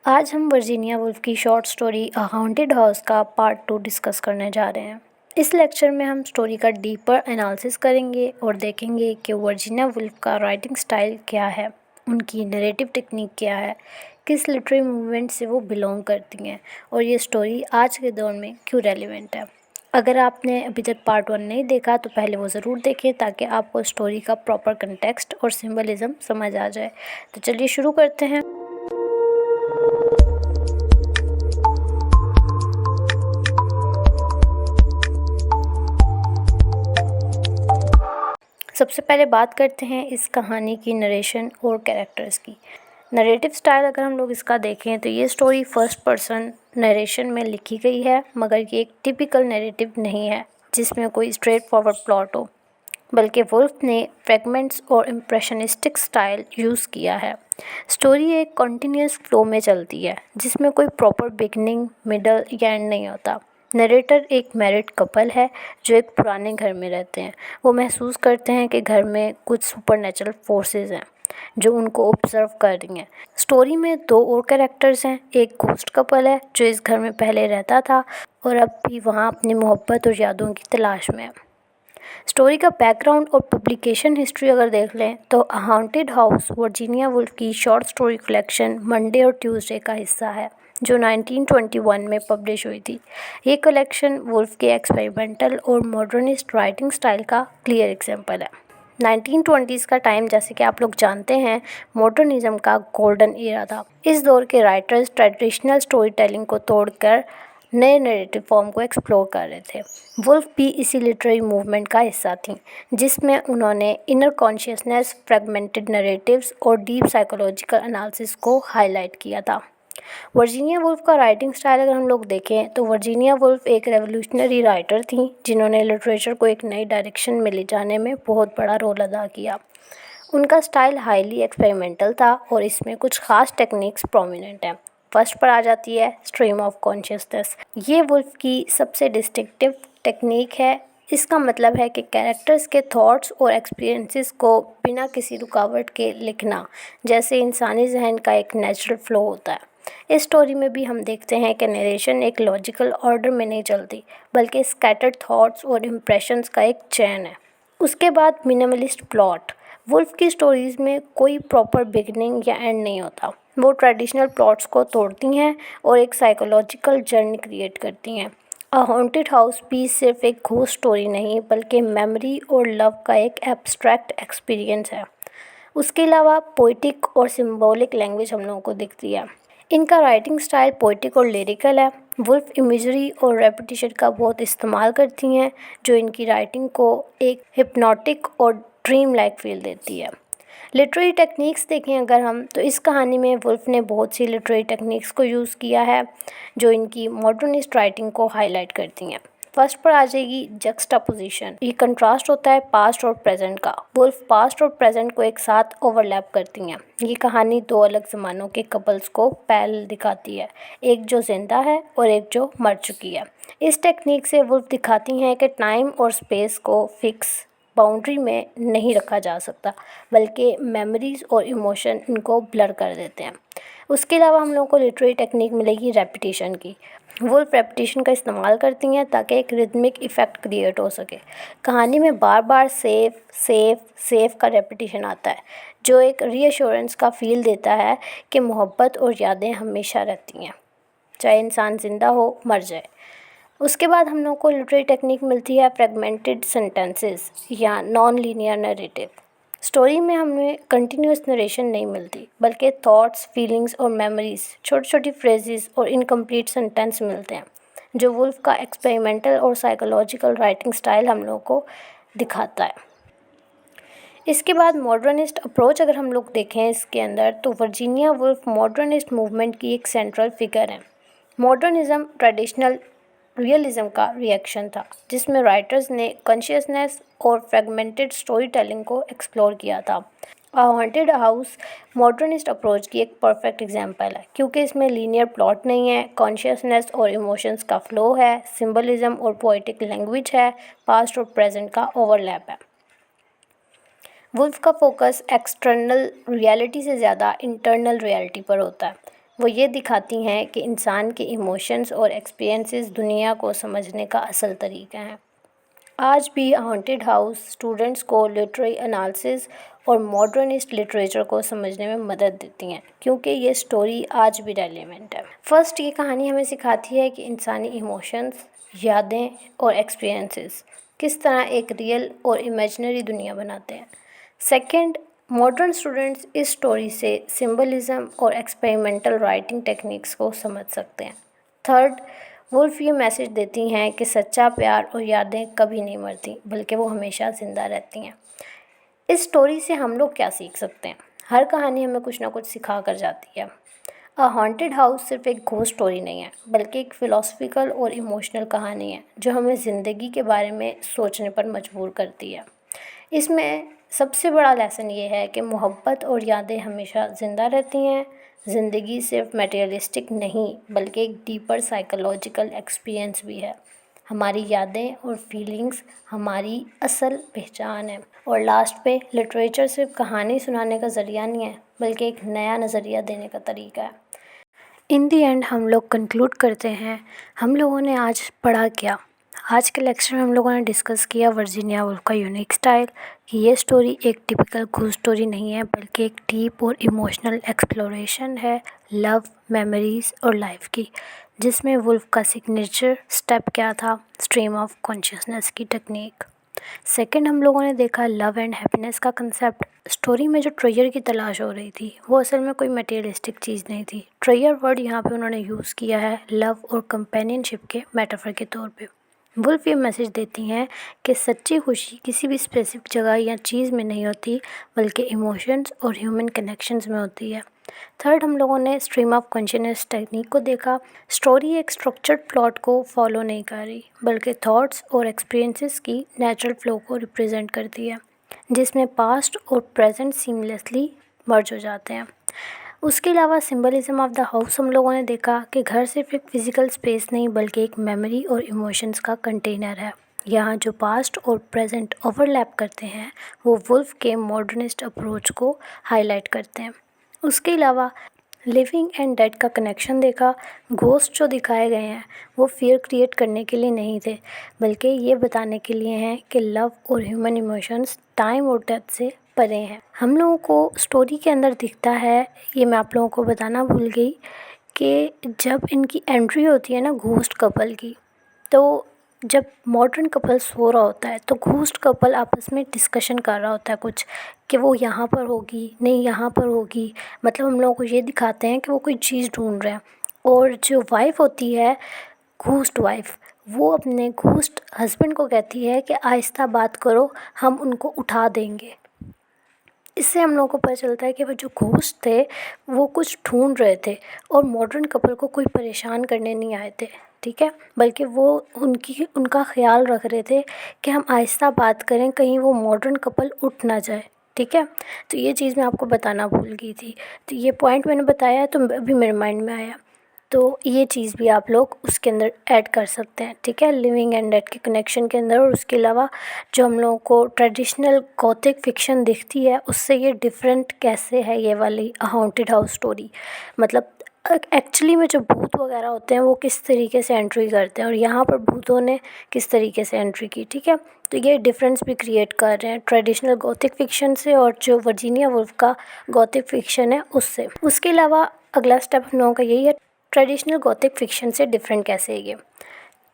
आज हम Virginia Woolf की शॉर्ट स्टोरी अ हॉन्टेड हाउस का पार्ट 2 डिस्कस करने जा रहे हैं। इस लेक्चर में हम स्टोरी का डीपर एनालिसिस करेंगे और देखेंगे कि वर्जीनिया वुल्फ का राइटिंग स्टाइल क्या है, उनकी नरेटिव टेक्निक क्या है, किस लिटरेरी मूवमेंट से वो बिलोंग करती हैं और ये स्टोरी आज के दौर में क्यों रेलिवेंट है। अगर आपने अभी तक पार्ट 1 नहीं देखा तो पहले वो ज़रूर देखें ताकि आपको स्टोरी का प्रॉपर कंटेक्स्ट और सिंबलिज्म समझ आ जाए। तो चलिए शुरू करते हैं। सबसे पहले बात करते हैं इस कहानी की नरेशन और कैरेक्टर्स की। नरेटिव स्टाइल अगर हम लोग इसका देखें तो ये स्टोरी फर्स्ट पर्सन नरेशन में लिखी गई है, मगर ये एक टिपिकल नरेटिव नहीं है जिसमें कोई स्ट्रेट फॉरवर्ड प्लॉट हो, बल्कि वुल्फ ने फ्रेगमेंट्स और इम्प्रेशनिस्टिक स्टाइल यूज़ किया है। स्टोरी एक कॉन्टीन्यूस फ्लो में चलती है जिसमें कोई प्रॉपर बिगनिंग, मिडल या एंड नहीं होता। नरेटर एक मैरिड कपल है जो एक पुराने घर में रहते हैं। वो महसूस करते हैं कि घर में कुछ सुपरनेचुरल फोर्सेस हैं जो उनको ऑब्जर्व कर रही हैं। स्टोरी में दो और कैरेक्टर्स हैं। एक घोस्ट कपल है जो इस घर में पहले रहता था और अब भी वहाँ अपनी मोहब्बत और यादों की तलाश में है। स्टोरी का बैकग्राउंड और पब्लिकेशन हिस्ट्री अगर देख लें तो अ हॉन्टेड हाउस वर्जीनिया वुल्फ की शॉर्ट स्टोरी कलेक्शन मंडे और ट्यूसडे का हिस्सा है जो 1921 में पब्लिश हुई थी। ये कलेक्शन वुल्फ के एक्सपेरिमेंटल और मॉडर्निस्ट राइटिंग स्टाइल का क्लियर एग्जांपल है। 1920s का टाइम, जैसे कि आप लोग जानते हैं, मॉडर्निज्म का गोल्डन एरा था। इस दौर के राइटर्स ट्रेडिशनल स्टोरी टेलिंग को तोड़कर नए नरेटिव फॉर्म को एक्सप्लोर कर रहे थे। वुल्फ भी इसी लिटरेरी मूवमेंट का हिस्सा थी जिसमें उन्होंने इनर कॉन्शियसनेस, फ्रेगमेंटेड नरेटिव्स और डीप साइकोलॉजिकल एनालिसिस को हाईलाइट किया था। वर्जीनिया वुल्फ का राइटिंग स्टाइल अगर हम लोग देखें तो वर्जीनिया वुल्फ एक रेवोल्यूशनरी राइटर थी जिन्होंने लिटरेचर को एक नई डायरेक्शन में ले जाने में बहुत बड़ा रोल अदा किया। उनका स्टाइल हाईली एक्सपेरिमेंटल था और इसमें कुछ खास टेक्निक्स प्रोमिनेंट हैं। फर्स्ट पर आ जाती है स्ट्रीम ऑफ कॉन्शियसनेस। ये वुल्फ की सबसे डिस्टिंक्टिव टेक्निक है। इसका मतलब है कि कैरेक्टर्स के थॉट्स और एक्सपीरियंसेस को बिना किसी रुकावट के लिखना, जैसे इंसानी जहन का एक नेचुरल फ्लो होता है। इस स्टोरी में भी हम देखते हैं कि नरेशन एक लॉजिकल ऑर्डर में नहीं चलती, बल्कि स्कैटर्ड थॉट्स और इम्प्रेशंस का एक चैन है। उसके बाद मिनिमलिस्ट प्लॉट। वुल्फ की स्टोरीज़ में कोई प्रॉपर बिगनिंग या एंड नहीं होता। वो ट्रेडिशनल प्लॉट्स को तोड़ती हैं और एक साइकोलॉजिकल जर्नी क्रिएट करती हैं। अ हॉन्टेड हाउस भी सिर्फ एक घोस्ट स्टोरी नहीं, बल्कि मेमोरी और लव का एक एब्स्ट्रैक्ट एक्सपीरियंस है। उसके अलावा पोइटिक और सिंबॉलिक लैंग्वेज हम लोगों को दिखती है। इनका राइटिंग स्टाइल पोइटिक और लिरिकल है। वुल्फ इमेजरी और रेपिटेशन का बहुत इस्तेमाल करती हैं जो इनकी राइटिंग को एक हिप्नोटिक और ड्रीम लाइक फील देती है। लिटरेरी टेक्निक्स देखें अगर हम, तो इस कहानी में वुल्फ ने बहुत सी लिटरेरी टेक्निक्स को यूज़ किया है जो इनकी मॉडर्निस्ट राइटिंग को हाईलाइट करती हैं। फर्स्ट पर आ जाएगी जक्सटापोजिशन। ये कंट्रास्ट होता है पास्ट और प्रेजेंट का। वुल्फ पास्ट और प्रेजेंट को एक साथ ओवरलैप करती हैं। ये कहानी दो अलग ज़मानों के कपल्स को पैरेलल दिखाती है, एक जो जिंदा है और एक जो मर चुकी है। इस टेक्निक से वुल्फ दिखाती हैं कि टाइम और स्पेस को फिक्स बाउंड्री में नहीं रखा जा सकता, बल्कि मेमोरीज और इमोशन इनको ब्लर कर देते हैं। उसके अलावा हम लोगों को लिटरेरी टेक्निक मिलेगी रेपिटेशन की। वुल्फ रेपिटेशन का इस्तेमाल करती हैं ताकि एक रिदमिक इफ़ेक्ट क्रिएट हो सके। कहानी में बार बार सेफ सेफ सेफ का रेपिटेशन आता है जो एक रीअश्योरेंस का फील देता है कि मोहब्बत और यादें हमेशा रहती हैं, चाहे इंसान ज़िंदा हो मर जाए। उसके बाद हम लोग को लिटरेरी टेक्निक मिलती है फ्रेगमेंटेड सेंटेंसेस या नॉन लीनियर नरेटिव। स्टोरी में हमें कंटिन्यूस नरेशन नहीं मिलती, बल्कि थॉट्स, फीलिंग्स और मेमोरीज, छोटी छोटी फ्रेजेस और इनकम्प्लीट सेंटेंस मिलते हैं जो वुल्फ का एक्सपेरिमेंटल और साइकोलॉजिकल राइटिंग स्टाइल हम लोग को दिखाता है। इसके बाद मॉडर्निस्ट अप्रोच अगर हम लोग देखें इसके अंदर, तो वर्जीनिया वुल्फ मॉडर्निस्ट मूवमेंट की एक सेंट्रल फिगर है। मॉडर्निज्म ट्रेडिशनल रियलिज्म का रिएक्शन था जिसमें राइटर्स ने कॉन्शियसनेस और फ्रेगमेंटेड स्टोरी टेलिंग को एक्सप्लोर किया था। अ हॉन्टेड हाउस मॉडर्निस्ट अप्रोच की एक परफेक्ट एग्जांपल है क्योंकि इसमें लीनियर प्लॉट नहीं है, कॉन्शियसनेस और इमोशंस का फ्लो है, सिंबलिज्म और पोएटिक लैंग्वेज है, पास्ट और प्रेजेंट का ओवरलैप है। वुल्फ का फोकस एक्सटर्नल रियलिटी से ज़्यादा इंटरनल रियलिटी पर होता है। वो ये दिखाती हैं कि इंसान के इमोशंस और एक्सपीरियंसेस दुनिया को समझने का असल तरीका है। आज भी हॉन्टेड हाउस स्टूडेंट्स को लिटरेरी एनालिसिस और मॉडर्निस्ट लिटरेचर को समझने में मदद देती हैं, क्योंकि ये स्टोरी आज भी रेलेवेंट है। फर्स्ट, ये कहानी हमें सिखाती है कि इंसानी इमोशंस, यादें और एक्सपीरियंसेस किस तरह एक रियल और इमेजिनरी दुनिया बनाते हैं। सेकंड, मॉडर्न स्टूडेंट्स इस स्टोरी से सिंबलिज्म और एक्सपेरिमेंटल राइटिंग टेक्निक्स को समझ सकते हैं। थर्ड, वुल्फ ये मैसेज देती हैं कि सच्चा प्यार और यादें कभी नहीं मरती, बल्कि वो हमेशा ज़िंदा रहती हैं। इस स्टोरी से हम लोग क्या सीख सकते हैं? हर कहानी हमें कुछ ना कुछ सिखा कर जाती है। अ हॉन्टेड हाउस सिर्फ एक घोस्ट स्टोरी नहीं है, बल्कि एक फ़िलॉसफिकल और इमोशनल कहानी है जो हमें ज़िंदगी के बारे में सोचने पर मजबूर करती है। इसमें सबसे बड़ा लेसन ये है कि मोहब्बत और यादें हमेशा ज़िंदा रहती हैं। ज़िंदगी सिर्फ मटेरियलिस्टिक नहीं, बल्कि एक डीपर साइकोलॉजिकल एक्सपीरियंस भी है। हमारी यादें और फीलिंग्स हमारी असल पहचान है। और लास्ट पे, लिटरेचर सिर्फ कहानी सुनाने का ज़रिया नहीं है, बल्कि एक नया नज़रिया देने का तरीका है। इन दी एंड हम लोग कंक्लूड करते हैं, हम लोगों ने आज पढ़ा क्या? आज के लेक्चर में हम लोगों ने डिस्कस किया वर्जीनिया वुल्फ का यूनिक स्टाइल, कि ये स्टोरी एक टिपिकल घूस स्टोरी नहीं है, बल्कि एक डीप और इमोशनल एक्सप्लोरेशन है लव, मेमोरीज और लाइफ की, जिसमें वुल्फ का सिग्नेचर स्टेप क्या था, स्ट्रीम ऑफ कॉन्शियसनेस की टेक्निक। सेकंड, हम लोगों ने देखा लव एंड हैप्पीनेस का कंसेप्ट। स्टोरी में जो ट्रेजर की तलाश हो रही थी वो असल में कोई मटेरियलिस्टिक चीज़ नहीं थी। ट्रेजर वर्ड यहाँ पे उन्होंने यूज़ किया है लव और कंपेनियनशिप के मेटाफर के तौर पे। वुल्फ ये मैसेज देती हैं कि सच्ची खुशी किसी भी स्पेसिफिक जगह या चीज़ में नहीं होती, बल्कि इमोशंस और ह्यूमन कनेक्शंस में होती है। थर्ड, हम लोगों ने स्ट्रीम ऑफ कॉन्शियसनेस टेक्निक को देखा। स्टोरी एक स्ट्रक्चर्ड प्लॉट को फॉलो नहीं कर रही, बल्कि थॉट्स और एक्सपीरियंसेस की नेचुरल फ्लो को रिप्रेजेंट करती है, जिसमें पास्ट और प्रेजेंट सीमलेसली मर्ज हो जाते हैं। उसके अलावा सिंबलिज्म ऑफ द हाउस हम लोगों ने देखा कि घर सिर्फ एक फिज़िकल स्पेस नहीं, बल्कि एक मेमोरी और इमोशंस का कंटेनर है। यहाँ जो पास्ट और प्रेजेंट ओवरलैप करते हैं वो वुल्फ के मॉडर्निस्ट अप्रोच को हाईलाइट करते हैं। उसके अलावा लिविंग एंड डेड का कनेक्शन देखा। घोस्ट जो दिखाए गए हैं वो फियर क्रिएट करने के लिए नहीं थे, बल्कि ये बताने के लिए हैं कि लव और ह्यूमन इमोशंस टाइम और डेथ से परे हैं। हम लोगों को स्टोरी के अंदर दिखता है, ये मैं आप लोगों को बताना भूल गई, कि जब इनकी एंट्री होती है ना घोस्ट कपल की, तो जब मॉडर्न कपल सो रहा होता है तो घोस्ट कपल आपस में डिस्कशन कर रहा होता है कुछ, कि वो यहाँ पर होगी, नहीं यहाँ पर होगी। मतलब हम लोगों को ये दिखाते हैं कि वो कोई चीज़ ढूंढ रहे हैं। और जो वाइफ होती है, घोस्ट वाइफ, वो अपने घोस्ट हस्बैंड को कहती है कि आहिस्ता बात करो, हम उनको उठा देंगे। इससे हम लोगों को पता चलता है कि वो जो घोस्ट थे वो कुछ ढूंढ रहे थे, और मॉडर्न कपल को कोई परेशान करने नहीं आए थे, ठीक है, बल्कि वो उनका ख्याल रख रहे थे कि हम आहिस्ता बात करें, कहीं वो मॉडर्न कपल उठ ना जाए, ठीक है। तो ये चीज़ मैं आपको बताना भूल गई थी, तो ये पॉइंट मैंने बताया तो अभी मेरे माइंड में आया, तो ये चीज़ भी आप लोग उसके अंदर ऐड कर सकते हैं, ठीक है, लिविंग एंड डेड के कनेक्शन के अंदर। और उसके अलावा जो हम लोगों को ट्रेडिशनल गॉथिक फिक्शन दिखती है उससे ये डिफरेंट कैसे है ये वाली हॉन्टेड हाउस स्टोरी। मतलब एक्चुअली में जो भूत वगैरह होते हैं वो किस तरीके से एंट्री करते हैं, और यहाँ पर भूतों ने किस तरीके से एंट्री की, ठीक है। तो ये डिफरेंस भी क्रिएट कर रहे हैं ट्रेडिशनल गॉथिक फिक्शन से और जो वर्जीनिया वुल्फ का गॉथिक फिक्शन है उससे। उसके अलावा अगला स्टेप हम लोगों का यही है, ट्रेडिशनल गॉथिक फिक्शन से डिफरेंट कैसे है ये।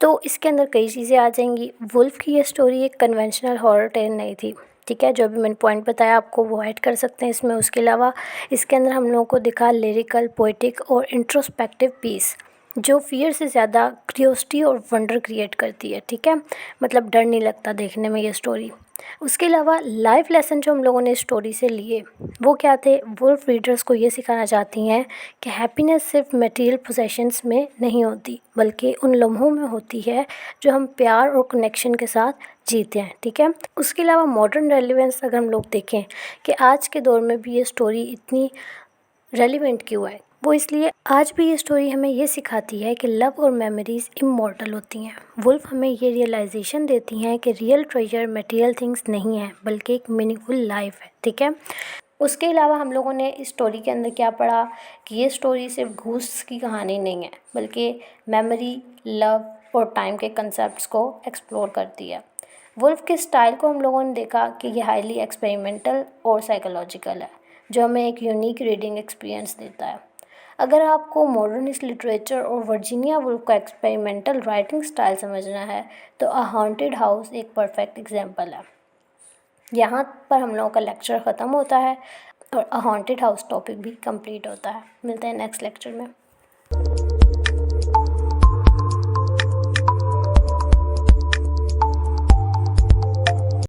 तो इसके अंदर कई चीज़ें आ जाएंगी। वुल्फ की ये स्टोरी एक कन्वेंशनल हॉरर टेल नहीं थी, ठीक है, जो भी मैंने पॉइंट बताया आपको वो ऐड कर सकते हैं इसमें। उसके अलावा इसके अंदर हम लोगों को दिखा लिरिकल, पोइटिक और इंट्रोस्पेक्टिव पीस, जो फियर से ज़्यादा क्यूरियोसिटी और वंडर क्रिएट करती है, ठीक है। मतलब डर नहीं लगता देखने में ये स्टोरी। उसके अलावा लाइफ लेसन जो हम लोगों ने स्टोरी से लिए वो क्या थे, वुल्फ रीडर्स को ये सिखाना चाहती हैं कि हैप्पीनेस सिर्फ मटेरियल पोजेशंस में नहीं होती, बल्कि उन लम्हों में होती है जो हम प्यार और कनेक्शन के साथ जीते हैं, ठीक है। उसके अलावा मॉडर्न रेलिवेंस अगर हम लोग देखें कि आज के दौर में भी ये स्टोरी इतनी रेलिवेंट क्यों है, वो इसलिए आज भी ये स्टोरी हमें ये सिखाती है कि लव और मेमोरीज़ इमॉर्टल होती हैं। वुल्फ हमें ये रियलाइजेशन देती हैं कि रियल ट्रेजर मटेरियल थिंग्स नहीं है, बल्कि एक मीनिंगफुल लाइफ है, ठीक है। उसके अलावा हम लोगों ने इस स्टोरी के अंदर क्या पढ़ा कि ये स्टोरी सिर्फ घूस की कहानी नहीं है, बल्कि मेमोरी, लव और टाइम के कंसेप्ट्स को एक्सप्लोर करती है। वुल्फ के स्टाइल को हम लोगों ने देखा कि ये हाईली एक्सपेरिमेंटल और साइकोलॉजिकल है, जो हमें एक यूनिक रीडिंग एक्सपीरियंस देता है। अगर आपको मॉडर्निस्ट लिटरेचर और वर्जीनिया वुल्फ का एक्सपेरिमेंटल राइटिंग स्टाइल समझना है, तो अ हॉन्टेड हाउस एक परफेक्ट एग्जाम्पल है। यहाँ पर हम लोगों का लेक्चर ख़त्म होता है और अ हॉन्टेड हाउस टॉपिक भी कंप्लीट होता है। मिलते हैं नेक्स्ट लेक्चर में।